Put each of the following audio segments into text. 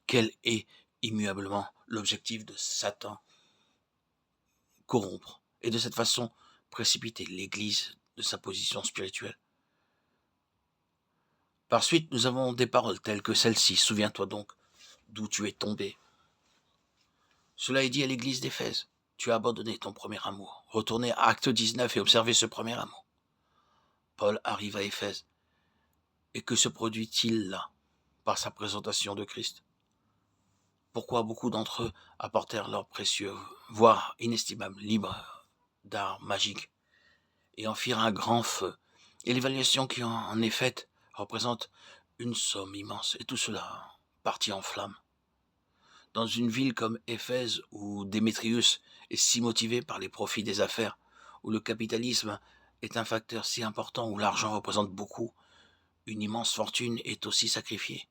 Quel est immuablement l'objectif de Satan? Corrompre et de cette façon précipiter l'Église de sa position spirituelle. Par suite, nous avons des paroles telles que celle-ci. Souviens-toi donc d'où tu es tombé. Cela est dit à l'église d'Éphèse. Tu as abandonné ton premier amour. Retournez à Acte 19 et observez ce premier amour. Paul arrive à Éphèse. Et que se produit-il là, par sa présentation de Christ? Pourquoi beaucoup d'entre eux apportèrent leurs précieux, voire inestimables, livres d'art magique, et en firent un grand feu? Et l'évaluation qui en est faite représente une somme immense, et tout cela partit en flammes. Dans une ville comme Éphèse, où Démétrius est si motivé par les profits des affaires, où le capitalisme est un facteur si important, où l'argent représente beaucoup, une immense fortune est aussi sacrifiée,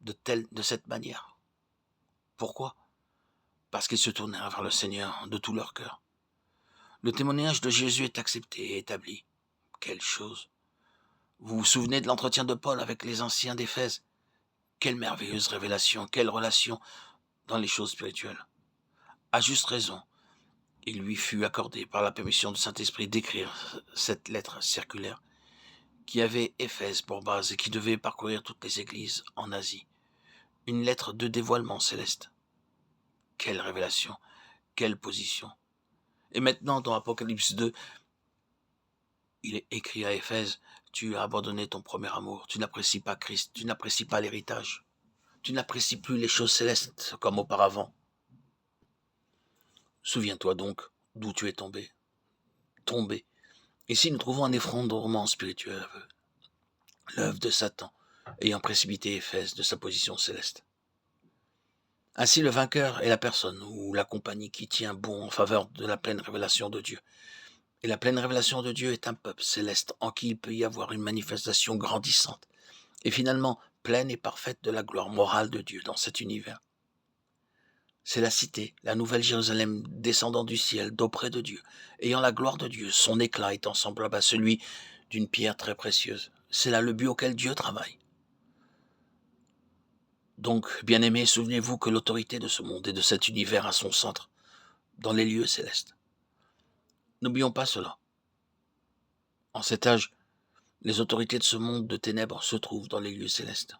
de cette manière. Pourquoi? Parce qu'ils se tournèrent vers le Seigneur de tout leur cœur. Le témoignage de Jésus est accepté et établi. Quelle chose! Vous vous souvenez de l'entretien de Paul avec les anciens d'Éphèse? Quelle merveilleuse révélation, quelle relation dans les choses spirituelles. À juste raison, il lui fut accordé par la permission du Saint-Esprit d'écrire cette lettre circulaire qui avait Éphèse pour base et qui devait parcourir toutes les églises en Asie. Une lettre de dévoilement céleste. Quelle révélation, quelle position. Et maintenant, dans Apocalypse 2, il est écrit à Éphèse, tu as abandonné ton premier amour, tu n'apprécies pas Christ, tu n'apprécies pas l'héritage, tu n'apprécies plus les choses célestes comme auparavant. Souviens-toi donc d'où tu es tombé. Ici, nous trouvons un effondrement spirituel, l'œuvre de Satan, ayant précipité Éphèse de sa position céleste. Ainsi, le vainqueur est la personne ou la compagnie qui tient bon en faveur de la pleine révélation de Dieu. Et la pleine révélation de Dieu est un peuple céleste en qui il peut y avoir une manifestation grandissante et finalement pleine et parfaite de la gloire morale de Dieu dans cet univers. C'est la cité, la nouvelle Jérusalem descendant du ciel d'auprès de Dieu, ayant la gloire de Dieu, son éclat étant semblable à celui d'une pierre très précieuse. C'est là le but auquel Dieu travaille. Donc, bien-aimés, souvenez-vous que l'autorité de ce monde et de cet univers a son centre dans les lieux célestes. N'oublions pas cela. En cet âge, les autorités de ce monde de ténèbres se trouvent dans les lieux célestes.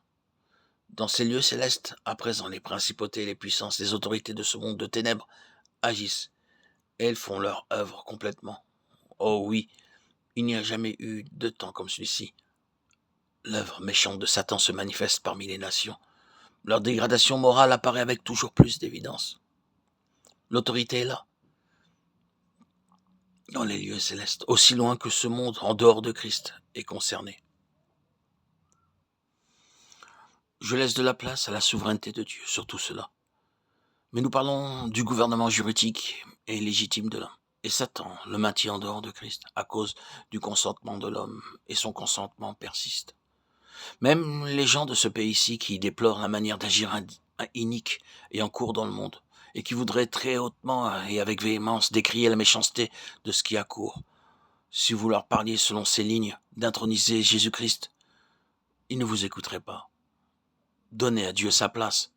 Dans ces lieux célestes, à présent, les principautés, les puissances, les autorités de ce monde de ténèbres agissent et elles font leur œuvre complètement. Oh oui, il n'y a jamais eu de temps comme celui-ci. L'œuvre méchante de Satan se manifeste parmi les nations. Leur dégradation morale apparaît avec toujours plus d'évidence. L'autorité est là, dans les lieux célestes, aussi loin que ce monde en dehors de Christ est concerné. Je laisse de la place à la souveraineté de Dieu sur tout cela. Mais nous parlons du gouvernement juridique et légitime de l'homme. Et Satan le maintient en dehors de Christ à cause du consentement de l'homme, et son consentement persiste. Même les gens de ce pays-ci qui déplorent la manière d'agir inique et en cours dans le monde, et qui voudraient très hautement et avec véhémence décrier la méchanceté de ce qui a cours. Si vous leur parliez selon ces lignes d'introniser Jésus-Christ, ils ne vous écouteraient pas. Donnez à Dieu sa place.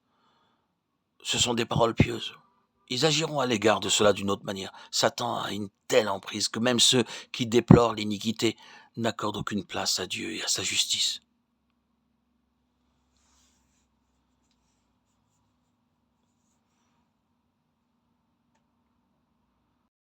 Ce sont des paroles pieuses. Ils agiront à l'égard de cela d'une autre manière. Satan a une telle emprise que même ceux qui déplorent l'iniquité n'accordent aucune place à Dieu et à sa justice.